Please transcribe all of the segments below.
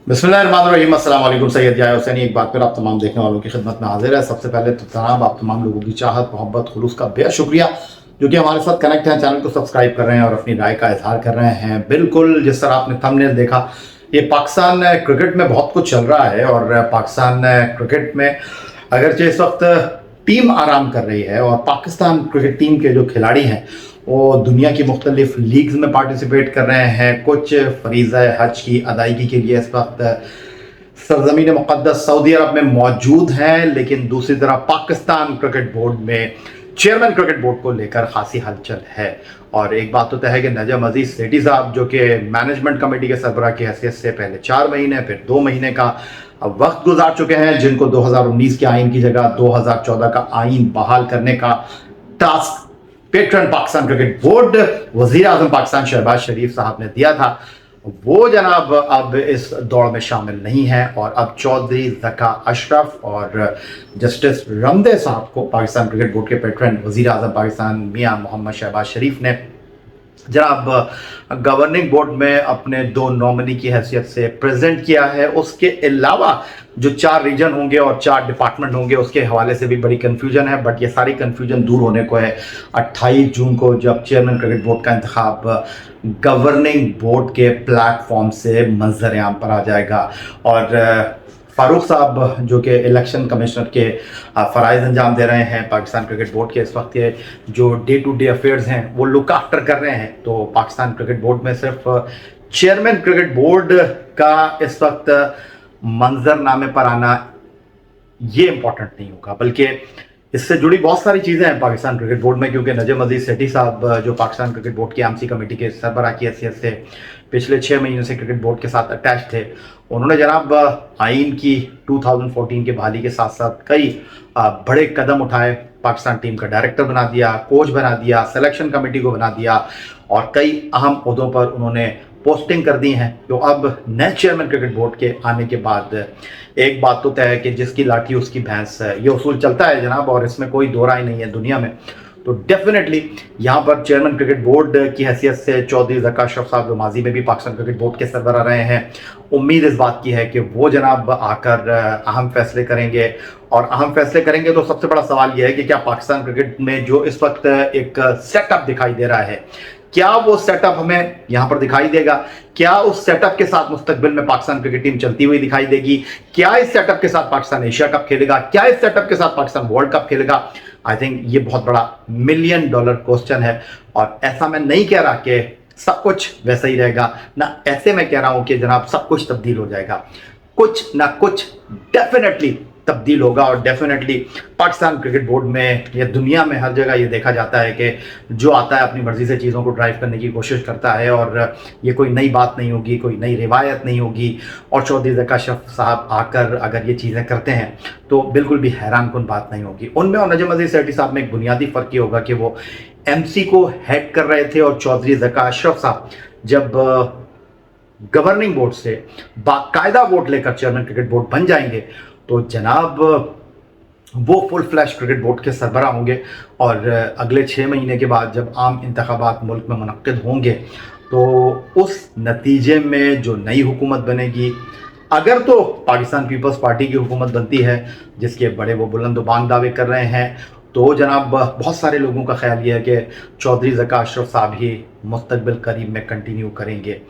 बिस्मिल्लाहिर्रहमानिर्रहीम, अस्सलाम वालेकुम। सैयद याह्या हुसैनी एक बार फिर आप तमाम देखने वालों की खिदमत में हाजिर है। सबसे पहले तो जनाब आप तमाम लोगों की चाहत, मोहब्बत, खुलूस का बेहद शुक्रिया जो कि हमारे साथ कनेक्ट हैं, चैनल को सब्सक्राइब कर रहे हैं और अपनी राय का इजहार कर रहे हैं। बिल्कुल जिस तरह आपने थंबनेल देखा, ये पाकिस्तान क्रिकेट में बहुत कुछ चल रहा है और पाकिस्तान क्रिकेट में अगरचे इस वक्त टीम आराम कर रही है और पाकिस्तान क्रिकेट टीम के जो खिलाड़ी हैं वो दुनिया की मुख्तलिफ लीग्स में पार्टिसिपेट कर रहे हैं। कुछ फरीज़ा हज की अदायगी के लिए इस वक्त सरजमीन मुक़द्दस सऊदी अरब में मौजूद हैं, लेकिन दूसरी तरफ पाकिस्तान क्रिकेट बोर्ड में चेयरमैन क्रिकेट बोर्ड को लेकर खासी हलचल है। और एक बात तो तय है कि नजम अजीज सेठी साहब जो कि मैनेजमेंट कमेटी के सरबराह की हैसियत से पहले 4 महीने फिर 2 महीने का वक्त गुजार चुके हैं, जिनको 2019 के आइन की जगह 2014 का आइन बहाल करने का task patron Pakistan cricket board वजीर आजम पाकिस्तान शहबाज शरीफ साहब ने दिया था, वो जनाब अब इस दौड़ में शामिल नहीं है। और अब चौधरी ज़का अशरफ और जस्टिस रमदे साहब को पाकिस्तान क्रिकेट बोर्ड के पेट्रन वजीर आजम पाकिस्तान मियां मोहम्मद शहबाज शरीफ ने जनाब गवर्निंग बोर्ड में अपने 2 नॉमिनी की हैसियत से प्रेजेंट किया है। उसके अलावा जो 4 रीजन होंगे और 4 डिपार्टमेंट होंगे उसके हवाले से भी बड़ी कंफ्यूजन है, बट ये सारी कंफ्यूजन दूर होने को है 28 जून को, जब चेयरमैन क्रिकेट बोर्ड का इंतखाब गवर्निंग बोर्ड के प्लेटफॉर्म से मंजर आम पर आ जाएगा। और फारूक साहब जो कि इलेक्शन कमिश्नर के फ़राइज़ अंजाम दे रहे हैं पाकिस्तान क्रिकेट बोर्ड के, इस वक्त के जो डे टू डे अफेयर्स हैं वो लुक आफ्टर कर रहे हैं। तो पाकिस्तान क्रिकेट बोर्ड में सिर्फ चेयरमैन क्रिकेट बोर्ड का इस वक्त मंजरनामे पर आना ये इम्पोर्टेंट नहीं होगा, बल्कि इससे जुड़ी बहुत सारी चीज़ें हैं पाकिस्तान क्रिकेट बोर्ड में। क्योंकि नजम अजीज सेठी साहब जो पाकिस्तान क्रिकेट बोर्ड की एमसी कमेटी के सरबराह की हैसियत से पिछले 6 महीनों से क्रिकेट बोर्ड के साथ अटैच थे, उन्होंने जनाब आइन की 2014 के बहाली के साथ साथ कई बड़े कदम उठाए। पाकिस्तान टीम का डायरेक्टर बना दिया, कोच बना दिया, सिलेक्शन कमेटी को बना दिया और कई अहम ओहदों पर उन्होंने पोस्टिंग कर दी हैं। तो अब नए चेयरमैन क्रिकेट बोर्ड के आने के बाद एक बात तो तय है कि जिसकी लाठी उसकी भैंस, ये उसूल चलता है जनाब, और इसमें कोई दो राय नहीं है दुनिया में। तो डेफिनेटली यहाँ पर चेयरमैन क्रिकेट बोर्ड की हैसियत से चौधरी ज़का अशरफ साहब जो माजी में भी पाकिस्तान क्रिकेट बोर्ड के सरबराह रहे हैं, उम्मीद इस बात की है कि वो जनाब आकर अहम फैसले करेंगे। और अहम फैसले करेंगे तो सबसे बड़ा सवाल यह है कि क्या पाकिस्तान क्रिकेट में जो इस वक्त एक सेटअप दिखाई दे रहा है, क्या वो सेटअप हमें यहाँ पर दिखाई देगा? क्या उस सेटअप के साथ मुस्तकबिल में पाकिस्तान क्रिकेट टीम चलती हुई दिखाई देगी? क्या इस सेटअप के साथ पाकिस्तान एशिया कप खेलेगा? क्या इस सेटअप के साथ पाकिस्तान वर्ल्ड कप खेलेगा? आई थिंक ये बहुत बड़ा $1 मिलियन क्वेश्चन है। और ऐसा मैं नहीं कह रहा कि सब कुछ वैसा ही रहेगा, ना ऐसे मैं कह रहा हूं कि जनाब सब कुछ तब्दील हो जाएगा। कुछ ना कुछ डेफिनेटली तब्दील होगा। और डेफिनेटली पाकिस्तान क्रिकेट बोर्ड में या दुनिया में हर जगह ये देखा जाता है कि जो आता है अपनी मर्जी से चीज़ों को ड्राइव करने की कोशिश करता है, और ये कोई नई बात नहीं होगी, कोई नई रिवायत नहीं होगी। और चौधरी ज़का अशरफ साहब आकर अगर ये चीज़ें करते हैं तो बिल्कुल भी हैरान कुन बात नहीं होगी। उनमें और नजम अजीज सेठी साहब में एक बुनियादी फ़र्क ये होगा कि वो एमसी को हेड कर रहे थे, और चौधरी ज़का अशरफ साहब जब गवर्निंग बोर्ड से बाकायदा वोट लेकर चेयरमैन क्रिकेट बोर्ड बन जाएंगे तो जनाब वो फुल फ्लैश क्रिकेट बोर्ड के सरबराह होंगे। और अगले 6 महीने के बाद जब आम इंतखाबात मुल्क में मुनक्किद होंगे तो उस नतीजे में जो नई हुकूमत बनेगी, अगर तो पाकिस्तान पीपल्स पार्टी की हुकूमत बनती है जिसके बड़े वो बुलंद-ओ-बांग दावे कर रहे हैं, तो जनाब बहुत सारे लोगों का ख्याल ये है कि चौधरी ज़का अशरफ साहब ही मुस्तकबिल करीब में कंटिन्यू करेंगे।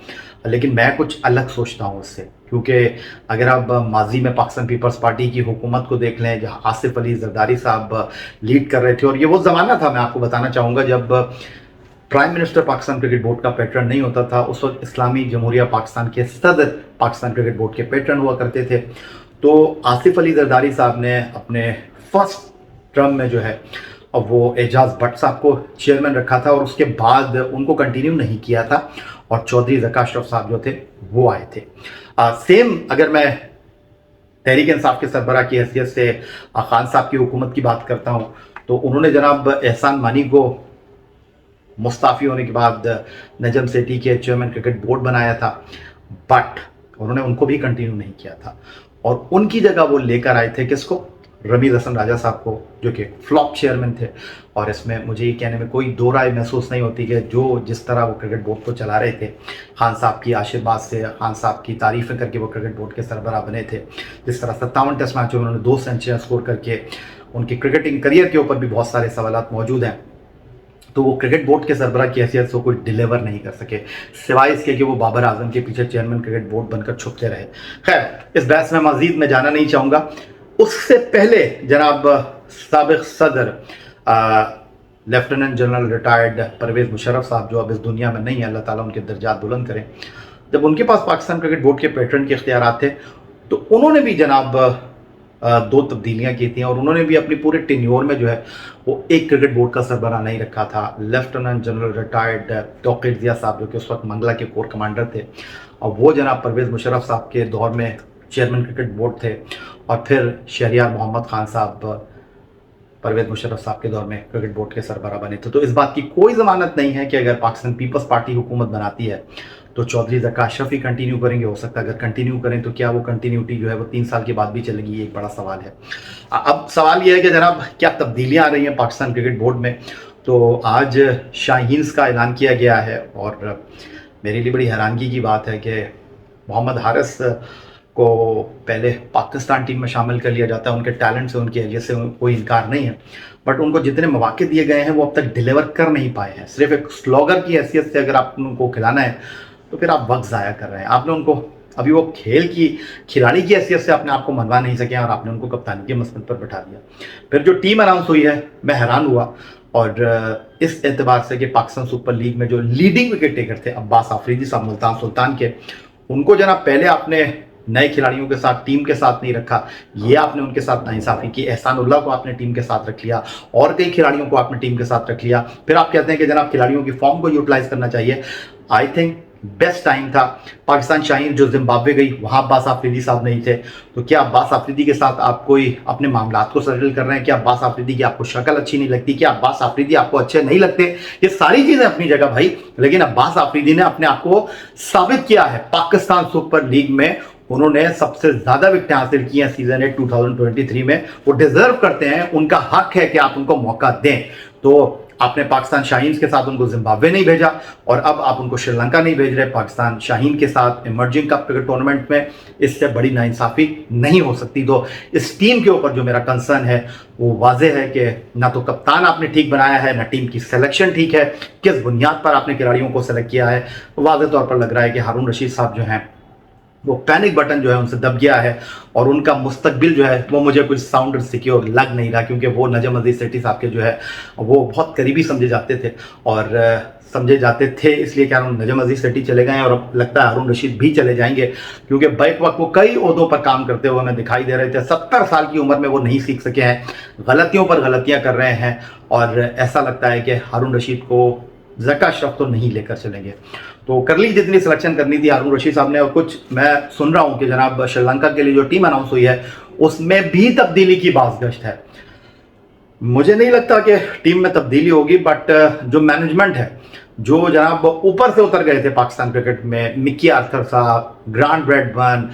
लेकिन मैं कुछ अलग सोचता हूँ उससे, क्योंकि अगर आप माजी में पाकिस्तान पीपल्स पार्टी की हुकूमत को देख लें जहाँ आसिफ अली जरदारी साहब लीड कर रहे थे, और ये वो ज़माना था, मैं आपको बताना चाहूँगा, जब prime minister Pakistan cricket board का पैटर्न नहीं होता था। उस वक्त इस्लामी जमहूरिया पाकिस्तान के सदर पाकिस्तान क्रिकेट बोर्ड के पैटर्न हुआ करते थे। तो आसिफ अली जरदारी साहब ने अपने फर्स्ट टर्म में जो है अब वो एजाज भट्ट साहब को चेयरमैन रखा था, और उसके बाद उनको कंटिन्यू नहीं किया था, और चौधरी ज़का अशरफ साहब जो थे वो आए थे। सेम अगर मैं तहरीक इंसाफ के सरबराह की हैसियत से खान साहब की हुकूमत की बात करता हूँ, तो उन्होंने जनाब एहसान मानी को मुस्ताफ़ी होने के बाद नजम सेठी के चेयरमैन क्रिकेट बोर्ड बनाया था, बट उन्होंने उनको भी कंटिन्यू नहीं किया था, और उनकी जगह वो लेकर आए थे किसको? रमीज़ हसन राजा साहब को, जो कि फ्लॉप चेयरमैन थे। और इसमें मुझे ये कहने में कोई दो राय महसूस नहीं होती कि जिस तरह वो क्रिकेट बोर्ड को चला रहे थे, खान साहब की आशीर्वाद से, खान साहब की तारीफ़ें करके वो क्रिकेट बोर्ड के सरबराह बने थे। जिस तरह 57 टेस्ट मैचों में उन्होंने 2 सेंचुरियाँ स्कोर करके, उनके क्रिकेटिंग करियर के ऊपर भी बहुत सारे सवालात मौजूद हैं, तो वो क्रिकेट बोर्ड के सरबराह की हैसियत से कोई डिलीवर नहीं कर सके, सिवाय इसके कि वो बाबर आजम के पीछे चेयरमैन क्रिकेट बोर्ड बनकर छुपते रहे। खैर, इस बहस में मजीद मैं जाना नहीं चाहूँगा। उससे पहले जनाब साबिक सदर lieutenant general retired Pervez Musharraf साहब, जो अब इस दुनिया में नहीं है, अल्लाह ताला उनके दर्जात बुलंद करें, जब उनके पास पाकिस्तान क्रिकेट बोर्ड के पैटर्न के इख्तियारात थे, तो उन्होंने भी जनाब 2 तब्दीलियाँ की थी, और उन्होंने भी अपनी पूरे टेन्योर में जो है वो एक क्रिकेट बोर्ड का सरबराह नहीं रखा था। Lieutenant general retired Tauqir Zia साहब, जो कि उस वक्त मंगला के कोर कमांडर थे, और वो जनाब परवेज़ मुशर्रफ साहब के दौर में चेयरमैन क्रिकेट बोर्ड थे, और फिर शहरियार मोहम्मद खान साहब परवेज़ मुशर्रफ साहब के दौर में क्रिकेट बोर्ड के सरबराह बने थे। तो इस बात की कोई ज़मानत नहीं है कि अगर पाकिस्तान पीपल्स पार्टी हुकूमत बनाती है तो चौधरी ज़का अशरफ ही कंटिन्यू करेंगे। हो सकता है अगर कंटिन्यू करें तो क्या वो कंटिन्यूटी जो है वो 3 साल के बाद भी चलेगी, ये एक बड़ा सवाल है। अब सवाल ये है कि जनाब क्या तब्दीलियाँ आ रही हैं पाकिस्तान क्रिकेट बोर्ड में। तो आज शाहीन्स का ऐलान किया गया है, और मेरे लिए बड़ी हैरानगी की बात है कि मोहम्मद हारिस को पहले पाकिस्तान टीम में शामिल कर लिया जाता है। उनके टैलेंट से, उनकी एरिया से कोई इनकार नहीं है, बट उनको जितने मौके दिए गए हैं वो अब तक डिलीवर कर नहीं पाए हैं। सिर्फ एक स्लॉगर की हैसियत से अगर आप उनको खिलाना है तो फिर आप वक्त ज़ाया कर रहे हैं। आपने उनको अभी वो खेल की खिलाड़ी की हैसियत से अपने आप को मनवा नहीं सके, और आपने उनको कप्तानी के मसनद पर बैठा दिया। फिर जो टीम अनाउंस हुई है, मैं हैरान हुआ, और इस एतबार से कि पाकिस्तान सुपर लीग में जो लीडिंग विकेट टेकर थे अब्बास आफरीदी साहब मुल्तान सुल्तान के, उनको जनाब पहले आपने नए खिलाड़ियों के साथ टीम के साथ नहीं रखा, ये आपने उनके साथ नाइंसाफ़ी की। एहसानुल्लाह को आपने टीम के साथ रख लिया, और कई खिलाड़ियों को आपने टीम के साथ रख लिया। फिर आप कहते हैं कि जनाब खिलाड़ियों की फॉर्म को यूटिलाइज करना चाहिए। आई थिंक बेस्ट टाइम था। पाकिस्तान शाहीन जो जिम्बाब्वे गई, वहाँ अब्बास आफरीदी साहब नहीं थे, तो क्या अब्बास आफरीदी के साथ आप कोई अपने मामलात को सेटल कर रहे हैं? क्या अब्बास आफरीदी की आपको शक्ल अच्छी नहीं लगती? क्या अब्बास आफरीदी आपको अच्छे नहीं लगते? ये सारी चीज़ें अपनी जगह भाई, लेकिन अब्बास आफरीदी ने अपने आप को साबित किया है। पाकिस्तान सुपर लीग में उन्होंने सबसे ज़्यादा विकेटें हासिल की हैं सीजन 8 2023 में। वो डिजर्व करते हैं, उनका हक है कि आप उनको मौका दें। तो आपने पाकिस्तान शाहीन्स के साथ उनको जिम्बाब्वे नहीं भेजा, और अब आप उनको श्रीलंका नहीं भेज रहे पाकिस्तान शाहीन के साथ इमर्जिंग कप क्रिकेट टूर्नामेंट में। इससे बड़ी नाइंसाफ़ी नहीं हो सकती। तो इस टीम के ऊपर जो मेरा कंसर्न है वो वाज़ेह है कि ना तो कप्तान आपने ठीक बनाया है, ना टीम की सिलेक्शन ठीक है। किस बुनियाद पर आपने खिलाड़ियों को सेलेक्ट किया है, वाज़ेह तौर पर लग रहा है कि हारून रशीद साहब जो हैं वो पैनिक बटन जो है उनसे दब गया है, और उनका मुस्तकबिल जो है वो मुझे कुछ साउंड सिक्योर लग नहीं रहा, क्योंकि वो नजम अजीज सेठी साहब के जो है वो बहुत करीबी समझे जाते थे, और समझे जाते थे इसलिए क्या नजम अजीज सेठी चले गए हैं, और अब लगता है हारून रशीद भी चले जाएंगे, क्योंकि बैक वक्त वो कई ओहदों पर काम करते हुए हमें दिखाई दे रहे थे। 70 साल की उम्र में वो नहीं सीख सके हैं, गलतियों पर गलतियाँ कर रहे हैं, और ऐसा लगता है कि हारून रशीद को ज़का अशरफ तो नहीं लेकर चलेंगे। तो कर ली जितनी सिलेक्शन करनी थी हारून रशीद साहब ने, और कुछ मैं सुन रहा हूँ कि जनाब श्रीलंका के लिए जो टीम अनाउंस हुई है उसमें भी तब्दीली की बाज़गश्त है। मुझे नहीं लगता कि टीम में तब्दीली होगी, बट जो मैनेजमेंट है, जो जनाब ऊपर से उतर गए थे पाकिस्तान क्रिकेट में, मिकी आर्थर साहब, ग्रांट ब्रैडबर्न,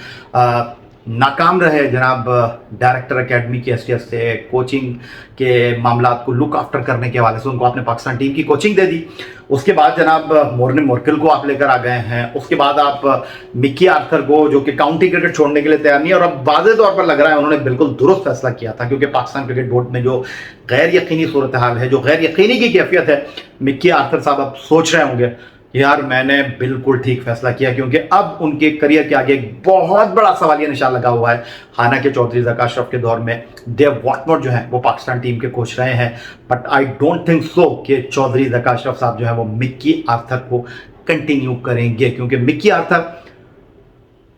नाकाम रहे जनाब डायरेक्टर एकेडमी की हैसियत से, कोचिंग के मामलात को लुक आफ्टर करने के हवाले से उनको आपने पाकिस्तान टीम की कोचिंग दे दी। उसके बाद जनाब मोर्ने मोर्कल को आप लेकर आ गए हैं। उसके बाद आप मिकी आर्थर को, जो कि काउंटी क्रिकेट छोड़ने के लिए तैयार नहीं है, और अब वाज़े तौर पर लग रहा है उन्होंने बिल्कुल दुरुस्त फैसला किया था, क्योंकि पाकिस्तान क्रिकेट बोर्ड में जो गैर यकीनी सूरत हाल है, जो गैर यकीनी की कैफियत है, मिकी आर्थर साहब अब सोच रहे होंगे यार मैंने बिल्कुल ठीक फैसला किया, क्योंकि अब उनके करियर के आगे एक बहुत बड़ा सवालिया निशान लगा हुआ है। हालांकि चौधरी ज़का अशरफ के दौर में देव वॉटमोर जो है वो पाकिस्तान टीम के कोच रहे हैं, but I don't think so कि चौधरी ज़का अशरफ साहब जो है वो मिकी आर्थर को कंटिन्यू करेंगे, क्योंकि मिकी आर्थर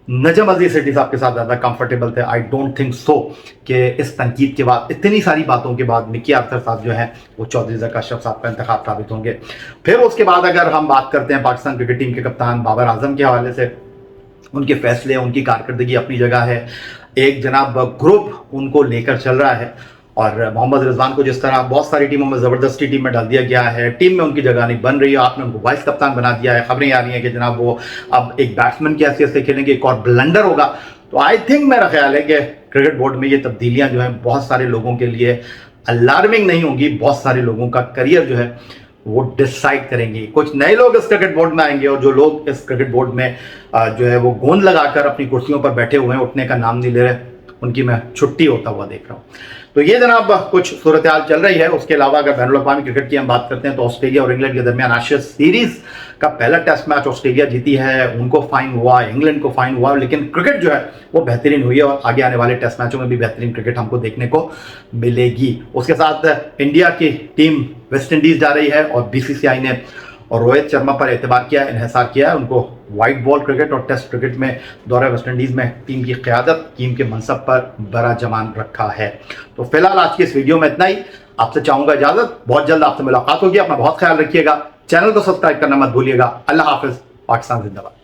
नजम अजीज सेठी साहब के साथ ज़्यादा कंफर्टेबल थे। आई डोंट थिंक सो कि इस तनकीद के बाद, इतनी सारी बातों के बाद मिकी आर्थर साहब जो हैं वो चौधरी ज़का अशरफ साहब का इंतखाब साबित होंगे। फिर उसके बाद अगर हम बात करते हैं पाकिस्तान क्रिकेट टीम के कप्तान बाबर आजम के हवाले से, उनके फैसले, उनकी कारकर्दगी अपनी जगह है। एक जनाब ग्रुप उनको लेकर चल रहा है, और मोहम्मद रिजवान को जिस तरह बहुत सारी टीमों में ज़बरदस्ती टीम में डाल दिया गया है, टीम में उनकी जगह नहीं बन रही है, आपने उनको वाइस कप्तान बना दिया है। खबरें आ रही हैं कि जनाब वो अब एक बैट्समैन की हैसियत से खेलेंगे, एक और ब्लंडर होगा। तो आई थिंक मेरा ख्याल है कि क्रिकेट बोर्ड में ये तब्दीलियां जो हैं बहुत सारे लोगों के लिए अलार्मिंग नहीं होंगी, बहुत सारे लोगों का करियर जो है वो डिसाइड करेंगे। कुछ नए लोग इस क्रिकेट बोर्ड में आएंगे और जो लोग इस क्रिकेट बोर्ड में जो है वो गोंद लगाकर अपनी कुर्सियों पर बैठे हुए हैं, उठने का नाम नहीं ले रहे, उनकी मैं छुट्टी होता हुआ देख रहा हूँ। तो ये जनाब कुछ सूरत हाल चल रही है। उसके अलावा अगर बैनुल अक़वामी क्रिकेट की हम बात करते हैं तो ऑस्ट्रेलिया और इंग्लैंड के दरमियान एशेज सीरीज का पहला टेस्ट मैच ऑस्ट्रेलिया जीती है, उनको फाइन हुआ, इंग्लैंड को फाइन हुआ, लेकिन क्रिकेट जो है वो बेहतरीन हुई है और आगे आने वाले टेस्ट मैचों में भी बेहतरीन क्रिकेट हमको देखने को मिलेगी। उसके साथ इंडिया की टीम वेस्ट इंडीज जा रही है और बीसीसीआई ने और रोहित शर्मा पर एतबार किया, इन्हिसार किया है, उनको वाइट बॉल क्रिकेट और टेस्ट क्रिकेट में दौरे वेस्ट इंडीज़ में टीम की क़यादत, टीम के मनसब पर बड़ा जमान रखा है। तो फिलहाल आज की इस वीडियो में इतना ही। आपसे चाहूँगा इजाज़त, बहुत जल्द आपसे मुलाकात होगी। अपना बहुत ख्याल रखिएगा, चैनल को सब्सक्राइब करना मत भूलिएगा। अल्लाह हाफिज़, पाकिस्तान जिंदाबाद।